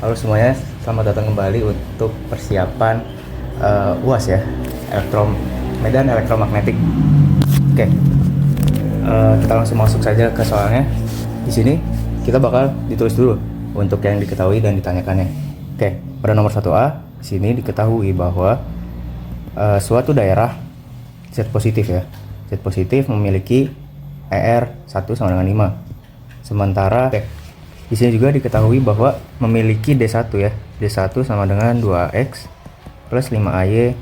Halo semuanya, selamat datang kembali untuk persiapan UAS ya, Medan Elektromagnetik. Oke, kita langsung masuk saja ke soalnya. Di sini kita bakal ditulis dulu untuk yang diketahui dan ditanyakannya. Oke, pada nomor 1A, di sini diketahui bahwa suatu daerah Z positif ya. Z positif memiliki ER 1 sama dengan 5. Sementara di sini juga diketahui bahwa memiliki D1 ya. D1 sama dengan 2X plus 5AY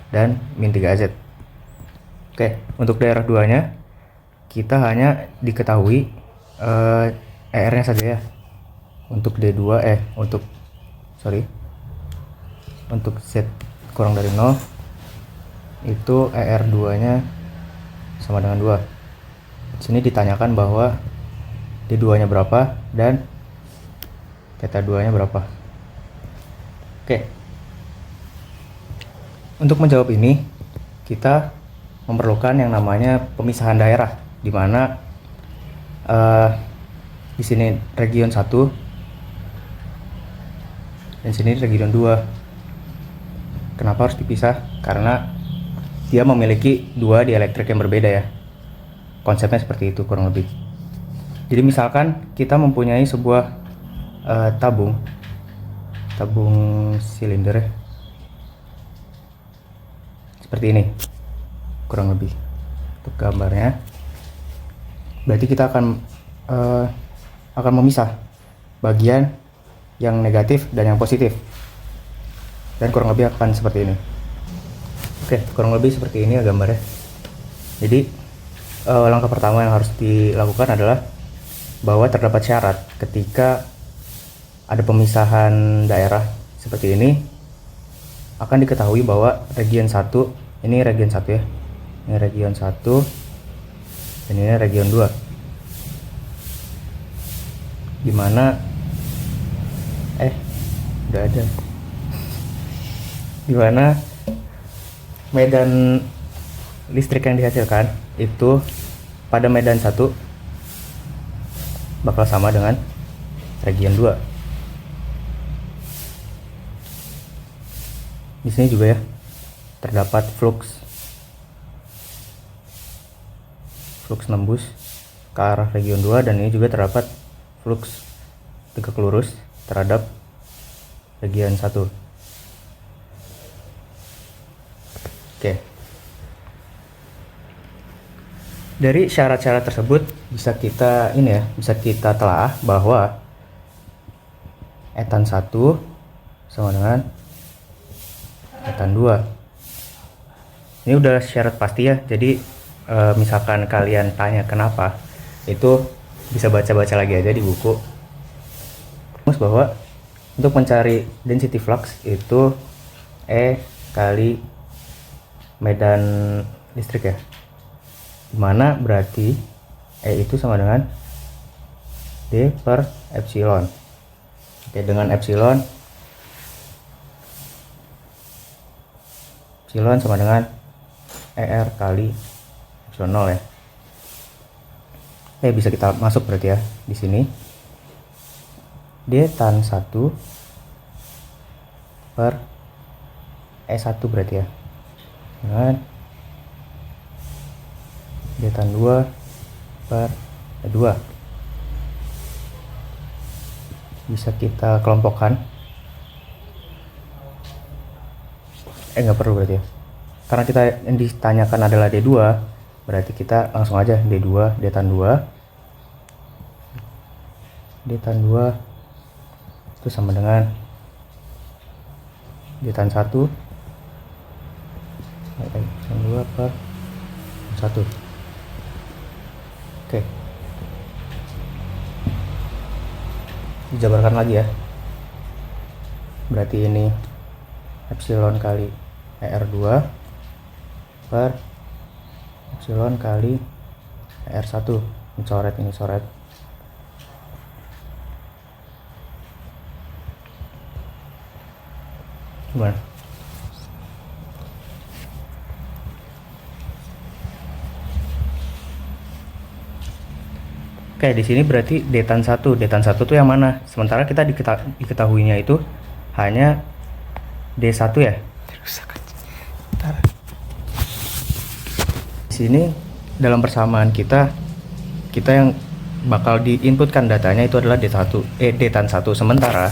dan min 3Z. Oke, untuk daerah 2-nya kita hanya diketahui ER-nya saja ya. Untuk D2 untuk Z kurang dari 0 itu ER2-nya sama dengan 2. Di sini ditanyakan bahwa D2-nya berapa dan theta 2-nya berapa. Oke. Untuk menjawab ini, kita memerlukan yang namanya pemisahan daerah, di mana di sini region 1 dan sini region 2. Kenapa harus dipisah? Karena dia memiliki dua dielektrik yang berbeda ya. Konsepnya seperti itu kurang lebih. Jadi misalkan kita mempunyai sebuah tabung silinder ya. Seperti ini kurang lebih untuk gambarnya. Berarti kita akan memisah bagian yang negatif dan yang positif, dan kurang lebih akan seperti ini. Oke, kurang lebih seperti ini ya gambarnya. Jadi langkah pertama yang harus dilakukan adalah bahwa terdapat syarat ketika ada pemisahan daerah seperti ini, akan diketahui bahwa region 1 ini region 1 ya. Ini region 1 dan ini region 2. Dimana udah ada. Dimana medan listrik yang dihasilkan itu pada medan 1 bakal sama dengan region 2. Di sini juga ya terdapat flux nembus ke arah region 2, dan ini juga terdapat flux tegak lurus terhadap region 1. Oke. Dari syarat-syarat tersebut bisa kita telaah bahwa etan 1 sama dengan etan 2. Ini udah syarat pasti ya. Jadi misalkan kalian tanya kenapa, itu bisa baca-baca lagi aja di buku. Terus bahwa untuk mencari density flux itu E kali medan listrik ya, dimana berarti E itu sama dengan D per epsilon. Oke, dengan epsilon sama dengan ER kali epsilon 0 ya. Bisa kita masuk berarti ya di sini. D tan 1 per E1 berarti ya. Dengan D tan 2 per E2. Bisa kita kelompokkan. Nggak perlu berarti ya, karena kita yang ditanyakan adalah D2, berarti kita langsung aja D2 D tan 2 itu sama dengan D tan 1 D tan 2 per 1. Oke, dijabarkan lagi ya, berarti ini epsilon kali ER2 per epsilon kali ER1. Ini coret. Gimana? Oke, Oke, di sini berarti D tan 1. D tan 1 tuh yang mana? Sementara kita diketahuinya itu hanya D1 ya. Di sini dalam persamaan kita yang bakal diinputkan datanya itu adalah D tan 1. Sementara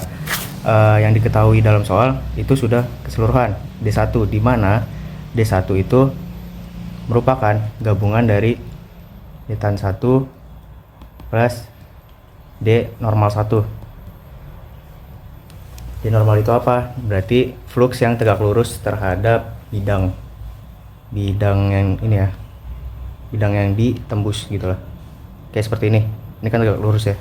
yang diketahui dalam soal itu sudah keseluruhan D1, di mana D1 itu merupakan gabungan dari D tan 1 plus D normal 1. D normal itu apa? Berarti flux yang tegak lurus terhadap bidang yang ini ya, bidang yang ditembus gitu lah, kayak seperti ini. Ini kan tegak lurus ya,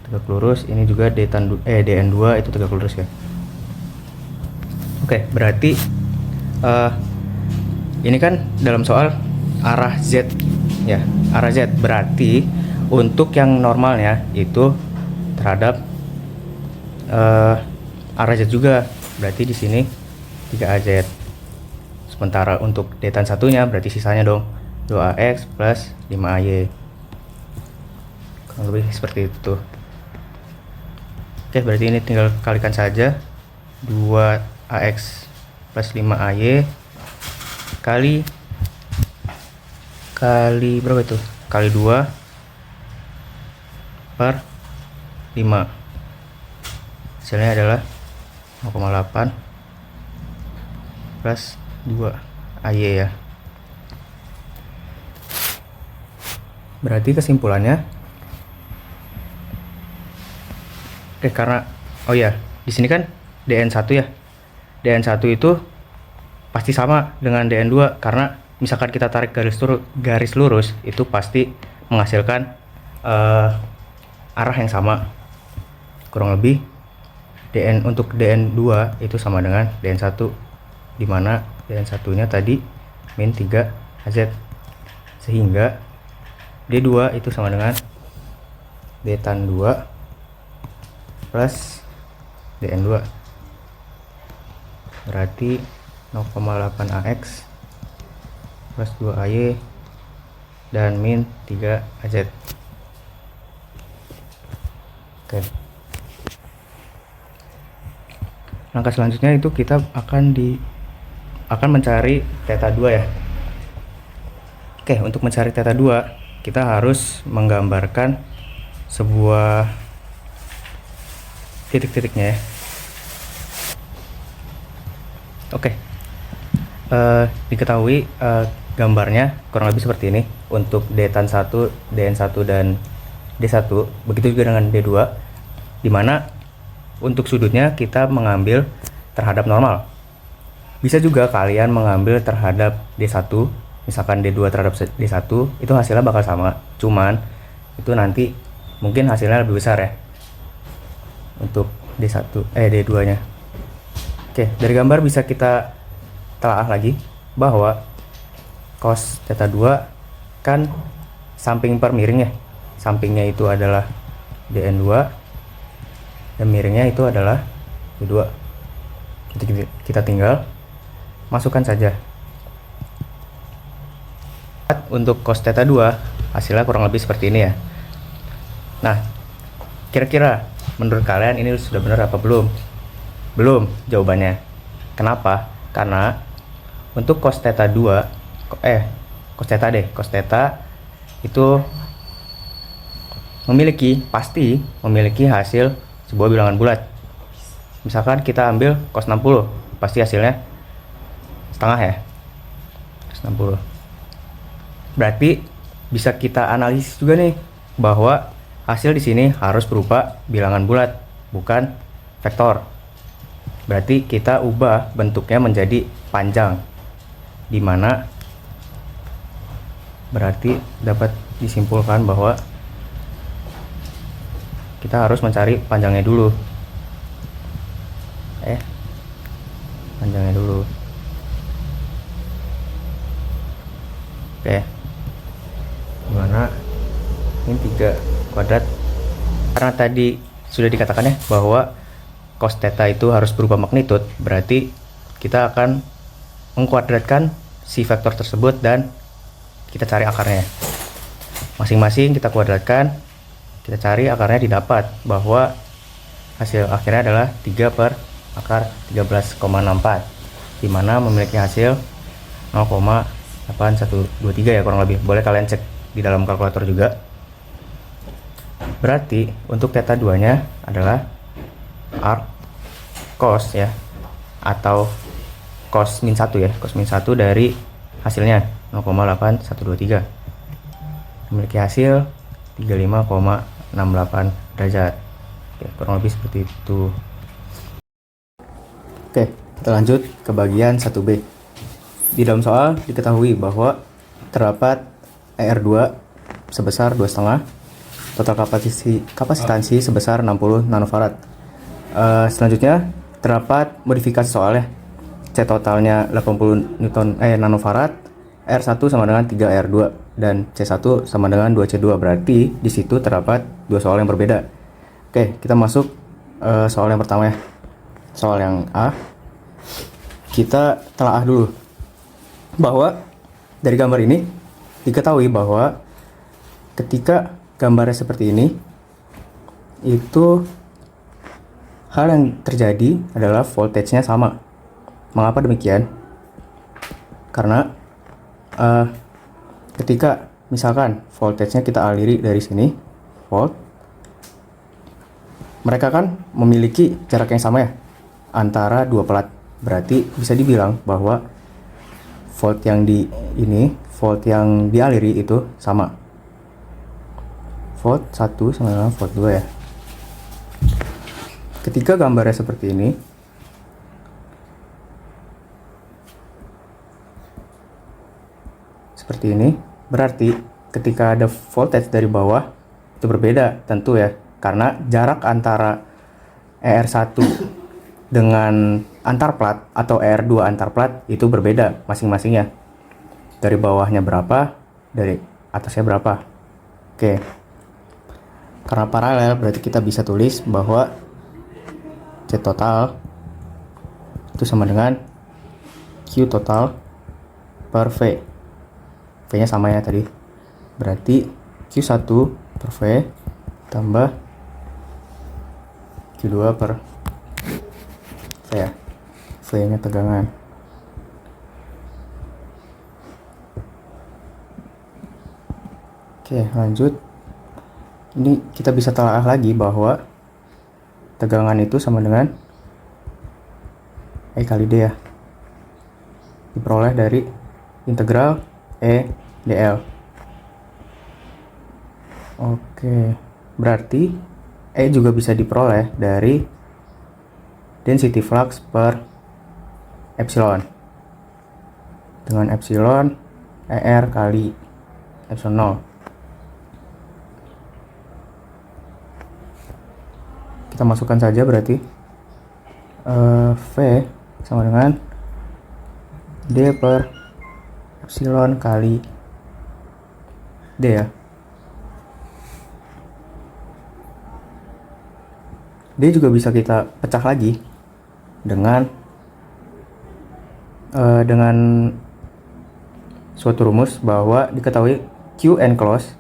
tegak lurus. Ini juga dn2 itu tegak lurus ya. Oke, berarti ini kan dalam soal arah Z ya, arah Z. Berarti untuk yang normalnya itu terhadap arah Z juga. Berarti di sini 3AZ. Sementara untuk D tan 1-nya berarti sisanya dong 2AX plus 5AY. Kurang lebih seperti itu. Oke, berarti ini tinggal kalikan saja. 2AX plus 5AY kali berapa itu? Kali 2 per 5. Hasilnya adalah 0,8 plus 2 AY ya. Berarti kesimpulannya, karena oh ya, di sini kan DN1 ya. DN1 itu pasti sama dengan DN2 karena misalkan kita tarik garis lurus itu pasti menghasilkan arah yang sama. Kurang lebih untuk DN2 itu sama dengan DN1, dimana DN1-nya tadi min 3AZ, sehingga D2 itu sama dengan D tan 2 plus DN2, berarti 0,8AX plus 2AY dan min 3AZ. Oke. Langkah selanjutnya itu kita akan mencari theta 2 ya. Oke, untuk mencari theta 2 kita harus menggambarkan sebuah titik-titiknya ya. Oke. Diketahui gambarnya kurang lebih seperti ini untuk D tan 1, DN1 dan D1. Begitu juga dengan D2, dimana untuk sudutnya kita mengambil terhadap normal. Bisa juga kalian mengambil terhadap D1, misalkan D2 terhadap D1, itu hasilnya bakal sama, cuman itu nanti mungkin hasilnya lebih besar ya untuk D2 nya. Oke, dari gambar bisa kita telaah lagi bahwa cos theta 2 kan samping per miring ya. Sampingnya itu adalah DN2 dan miringnya itu adalah D2. Jadi kita tinggal masukkan saja. Untuk cos theta 2 hasilnya kurang lebih seperti ini ya. Nah, kira-kira menurut kalian ini sudah benar apa belum? Belum jawabannya. Kenapa? Karena untuk cos theta 2 cos theta itu pasti memiliki hasil sebuah bilangan bulat. Misalkan kita ambil cos 60, pasti hasilnya setengah ya, 60. Berarti bisa kita analisis juga nih bahwa hasil di sini harus berupa bilangan bulat, bukan vektor. Berarti kita ubah bentuknya menjadi panjang, dimana berarti dapat disimpulkan bahwa kita harus mencari panjangnya dulu. Panjangnya dulu. Oke. Dimana ini 3 kuadrat. Karena tadi sudah dikatakan ya bahwa cos theta itu harus berubah magnitud, berarti kita akan mengkuadratkan si vektor tersebut dan kita cari akarnya. Masing-masing kita kuadratkan, kita cari akarnya, didapat bahwa hasil akhirnya adalah 3 per akar 13,64, dimana memiliki hasil 0,8123 ya kurang lebih. Boleh kalian cek di dalam kalkulator juga. Berarti untuk theta 2 nya adalah arc cos ya, atau cos min 1 ya, cos min 1 dari hasilnya 0,8123, memiliki hasil 35,68 derajat. Oke, kurang lebih seperti itu. Oke, kita lanjut ke bagian 1B. Di dalam soal diketahui bahwa terdapat ER2 sebesar 2,5, total kapasitansi sebesar 60 nanofarad. Selanjutnya terdapat modifikasi soalnya. C totalnya 80 nanofarad, R1 sama dengan 3R2 dan C1 sama dengan 2C2. Berarti di situ terdapat dua soal yang berbeda. Oke, kita masuk soal yang pertama ya. Soal yang A. Kita telaah dulu bahwa dari gambar ini diketahui bahwa ketika gambarnya seperti ini, itu hal yang terjadi adalah voltage-nya sama. Mengapa demikian? Karena ketika misalkan voltage-nya kita aliri dari sini, volt, mereka kan memiliki jarak yang sama ya antara dua pelat. Berarti bisa dibilang bahwa volt yang dialiri itu sama. Volt 1 sama dengan volt 2 ya. Ketika gambarnya seperti ini, berarti ketika ada voltage dari bawah itu berbeda tentu ya, karena jarak antara ER1 dengan antar plat atau ER2 antar plat itu berbeda masing-masingnya. Dari bawahnya berapa, dari atasnya berapa. Oke. Karena paralel berarti kita bisa tulis bahwa C total itu sama dengan Q total per V. V nya sama ya tadi. Berarti Q1 per V tambah Q2 per V ya. V nya tegangan. Oke, lanjut. Ini kita bisa telaah lagi bahwa tegangan itu sama dengan E kali D ya. Diperoleh dari integral E dl. Oke, berarti E juga bisa diperoleh dari density flux per epsilon. Dengan epsilon ER kali epsilon 0. Kita masukkan saja berarti V sama dengan D per epsilon kali D ya. D juga bisa kita pecah lagi dengan suatu rumus bahwa diketahui Q enclosed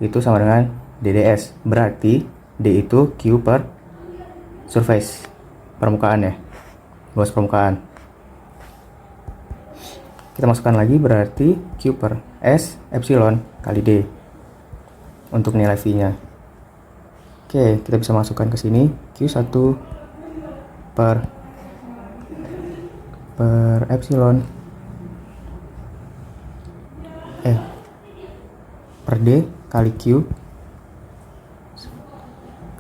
itu sama dengan DDS. Berarti D itu Q per surface, permukaan ya, luas permukaan. Kita masukkan lagi berarti Q per S epsilon kali D untuk nilai V nya. Oke, kita bisa masukkan ke sini Q1 per epsilon per D kali Q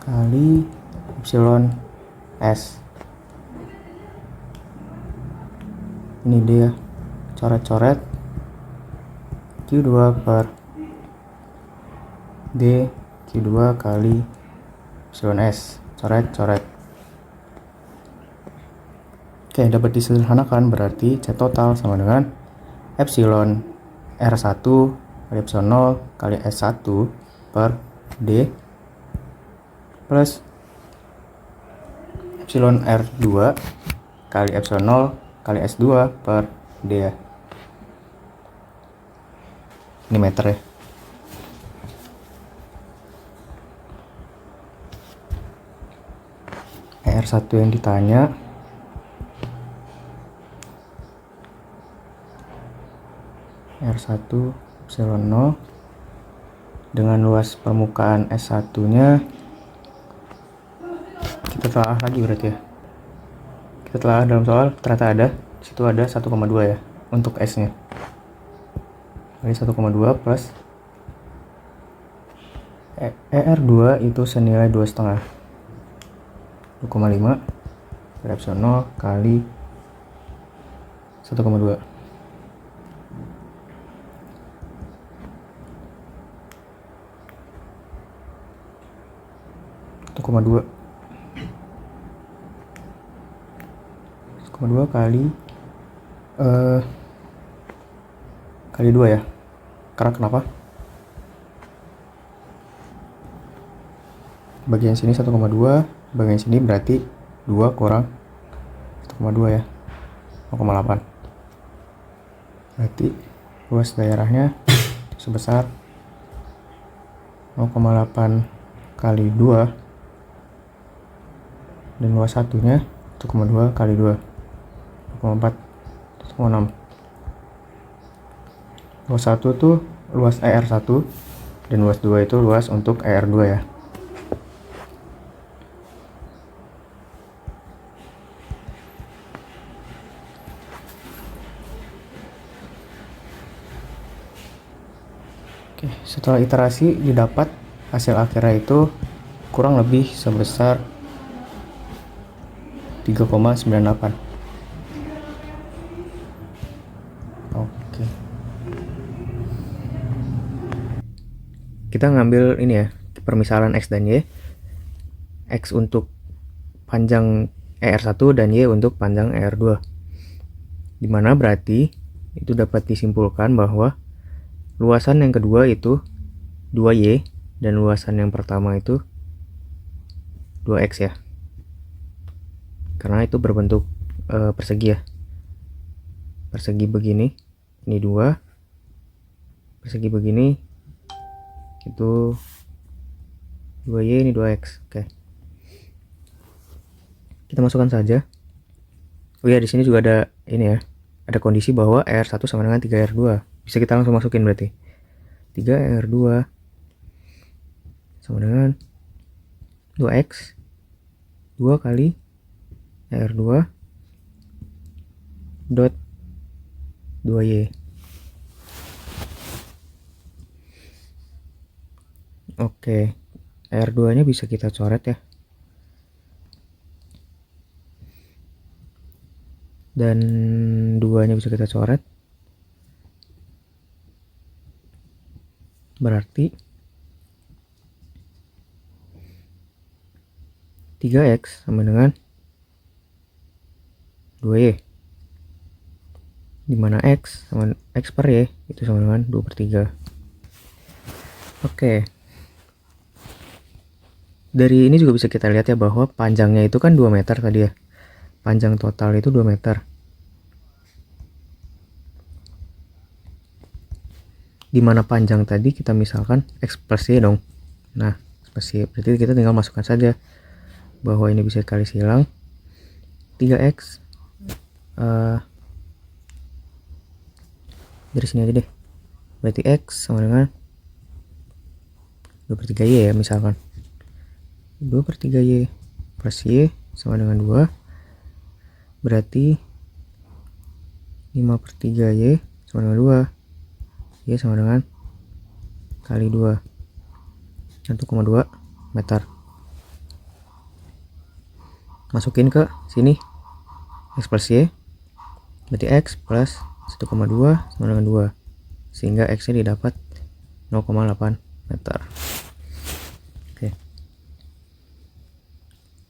kali epsilon S. Ini dia, coret-coret Q2 per D Q2 kali epsilon S, coret-coret. Oke, dapat disederhanakan berarti C total sama dengan epsilon R1 kali epsilon 0 kali S1 per D plus epsilon R2 kali epsilon 0 kali S2 per D ya. Ini meter ya. R1 yang ditanya R1 epsilon 0 dengan luas permukaan S1 nya kita telah lagi berarti ya. Kita telah dalam soal ternyata ada di situ ada 1,2 ya untuk S nya. Jadi 1,2 plus ER2 itu senilai 2,5 2,5 per epsilon 0 kali 1,2. Kali kali 2 ya. Karena kenapa? Bagian sini 1,2, bagian sini berarti 2 kurang 1,2 ya. 0,8. Berarti luas daerahnya sebesar 0,8 kali 2 dan luas satunya 1,2 kali 2 0,4 1,6. Luas 1 tuh luas ER1 dan luas 2 itu luas untuk ER2 ya. Oke, setelah iterasi didapat hasil akhirnya itu kurang lebih sebesar 3,98. Oke. Kita ngambil ini ya, permisalan X dan Y. X untuk panjang ER1 dan Y untuk panjang ER2. Dimana berarti itu dapat disimpulkan bahwa luasan yang kedua itu 2Y dan luasan yang pertama itu 2X ya. Karena itu berbentuk persegi ya. Persegi begini, ini 2. Persegi begini itu 2Y, ini 2X. Oke. Kita masukkan saja. Oh ya, di sini juga ada ini ya. Ada kondisi bahwa ER1 sama dengan 3R2. Bisa kita langsung masukin berarti 3R2 sama dengan 2X 2 kali R2 dot 2Y. Oke, R2 nya bisa kita coret ya, dan 2 nya bisa kita coret. Berarti 3X sama dengan 2Y, dimana X sama X per Y itu sama dengan 2/3. Oke, dari ini juga bisa kita lihat ya bahwa panjangnya itu kan 2 meter tadi ya. Panjang total itu 2 meter. Dimana panjang tadi kita misalkan X plus Y dong. Nah, X plus Y berarti kita tinggal masukkan saja bahwa ini bisa kali silang 3X dari sini aja deh. Berarti X sama dengan 2/3Y ya misalkan. 2/3Y plus Y sama dengan 2. Berarti 5/3Y sama dengan 2. Y sama dengan kali 2, 1,2 meter. Masukin ke sini X plus Y, berarti X plus 1,2 sama dengan 2, sehingga X nya didapat 0,8 meter. Oke,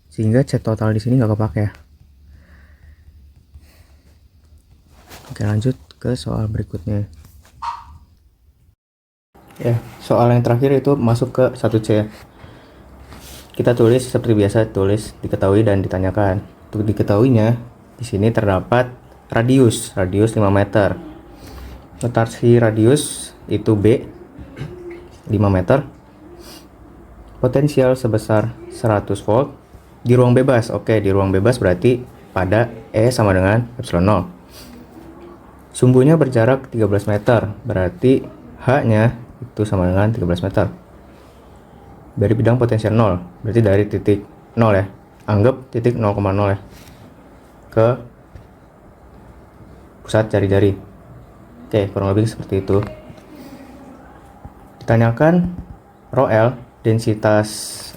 sehingga C total di sini nggak kepake ya. Oke, lanjut ke soal berikutnya. Ya, soal yang terakhir itu masuk ke 1C. Kita tulis seperti biasa, tulis diketahui dan ditanyakan. Untuk diketahuinya, di sini terdapat radius 5 meter. Notasi radius itu B, 5 meter. Potensial sebesar 100 volt Di ruang bebas, oke, di ruang bebas berarti pada E sama dengan epsilon 0. Sumbunya berjarak 13 meter, berarti H-nya itu sama dengan 13 meter. Dari bidang potensial 0, berarti dari titik 0 ya. Anggap titik 0,0 ya. Ke pusat jari-jari. Oke, kurang lebih seperti itu. Ditanyakan rho L, densitas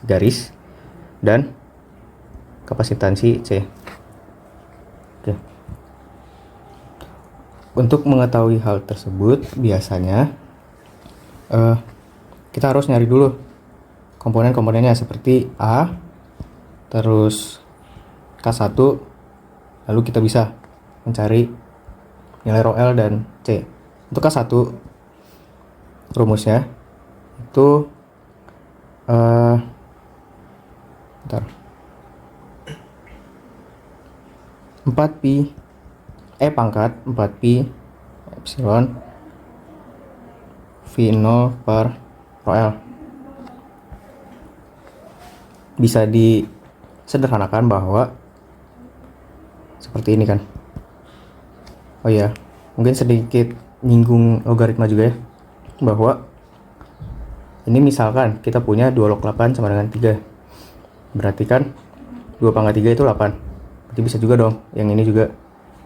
garis, dan kapasitansi C. Oke. Untuk mengetahui hal tersebut, biasanya kita harus nyari dulu komponen-komponennya seperti A, terus K1, lalu kita bisa mencari nilai rho L dan C. Untuk K1, rumusnya itu 4pi E pangkat 4pi epsilon V0 per rho L. Bisa disederhanakan bahwa seperti ini kan. Oh ya, mungkin sedikit nyinggung logaritma juga ya, bahwa ini misalkan kita punya 2 log 8 sama dengan 3, berarti kan 2 pangkat 3 itu 8. Berarti bisa juga dong yang ini juga,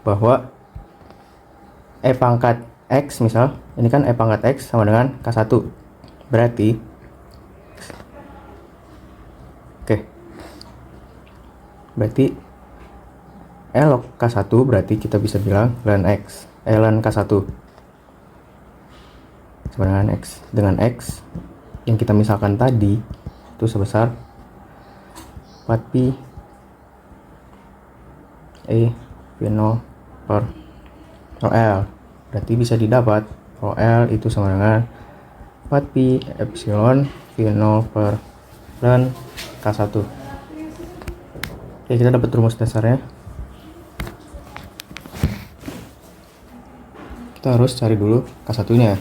bahwa E pangkat X, misal ini kan E pangkat X sama dengan K1, berarti berarti E log K1 berarti kita bisa bilang ln X, ln K1 sama dengan X, dengan X yang kita misalkan tadi itu sebesar 4pi E V0 per rho L. Berarti bisa didapat rho L itu sama dengan 4pi epsilon V0 per ln K1. Oke, kita dapat rumus dasarnya. Kita harus cari dulu K1 nya.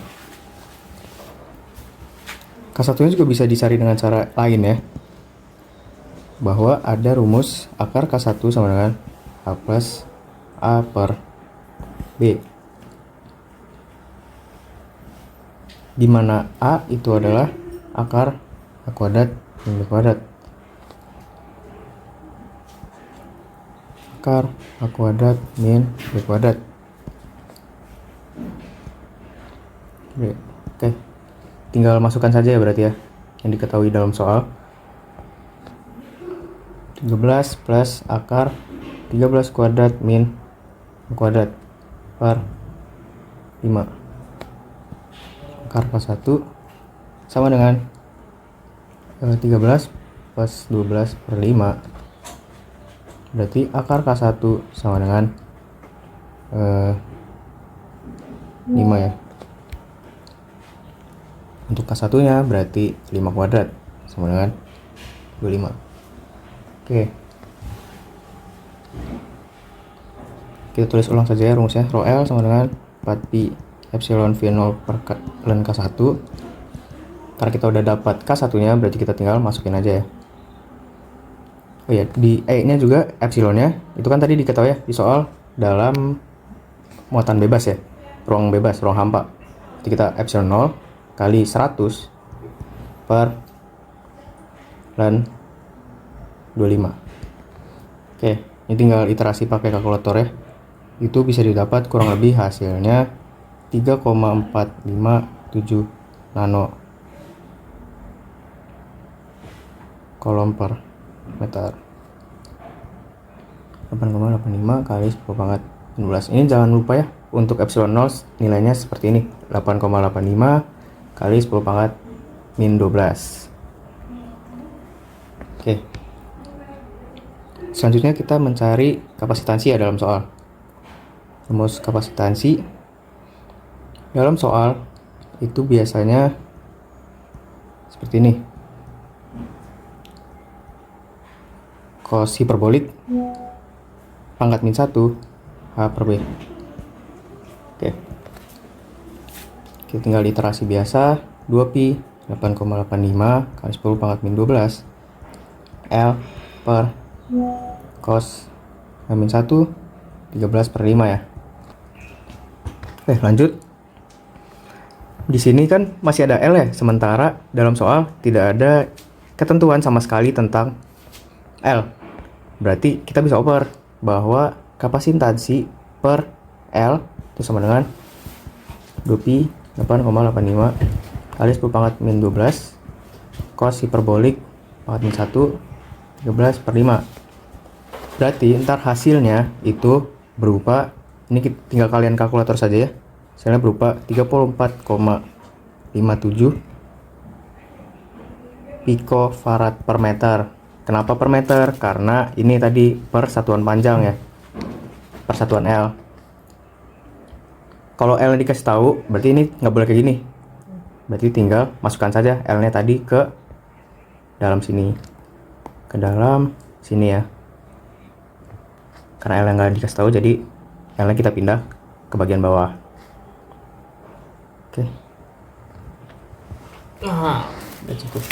K1 nya juga bisa dicari dengan cara lain ya, bahwa ada rumus akar K1 sama dengan A plus A per B, di mana A itu adalah akar A kuadrat min B kuadrat. Akar A kuadrat min B kuadrat. Oke, tinggal masukkan saja ya berarti ya yang diketahui dalam soal. 13 plus akar 13 kuadrat min B kuadrat per 5. Akar K1 sama dengan 13 plus 12 per 5. Berarti akar K1 sama dengan 5 ya. Untuk K1 nya berarti 5 kuadrat sama dengan 25. Oke, kita tulis ulang saja ya rumusnya. Rho L sama dengan 4pi epsilon V0 per ln K1. Karena kita udah dapat K1 nya, berarti kita tinggal masukin aja ya. Oh ya, di E nya juga epsilonnya itu kan tadi diketahui ya di soal dalam muatan bebas ya, ruang bebas, ruang hampa. Jadi kita epsilon 0 kali 100 per ln 25. Oke, ini tinggal iterasi pakai kalkulator ya. Itu bisa didapat kurang lebih hasilnya 3,457 nano kolom per meter. 8,85 kali 10 pangkat 16. Ini jangan lupa ya, untuk epsilon 0 nilainya seperti ini, 8,85 kali 10 pangkat min 12. Oke, selanjutnya kita mencari kapasitansi ya dalam soal. Rumus kapasitansi dalam soal itu biasanya seperti ini. Cos hiperbolik pangkat min 1 H per B. Oke, kita tinggal iterasi biasa. 2pi 8,85 kali 10 pangkat min 12 L per cos min 1 13/5 ya. Oke, lanjut. Di sini kan masih ada L ya, sementara dalam soal tidak ada ketentuan sama sekali tentang L. Berarti kita bisa oper bahwa kapasitansi per L itu sama dengan 2pi 8,85 kali 10 pangkat min 12 cos hiperbolik pangkat min 1 13/5. Berarti ntar hasilnya itu berupa, ini tinggal kalian kalkulator saja ya, hasilnya berupa 34,57 picofarad per meter. Kenapa per meter? Karena ini tadi per satuan panjang ya, per satuan L. Kalau L dikasih tahu, berarti ini nggak boleh kayak gini. Berarti tinggal masukkan saja L-nya tadi ke dalam sini, ke dalam sini ya. Karena L-nya nggak dikasih tahu, jadi L-nya kita pindah ke bagian bawah. Oke. Udah cukup.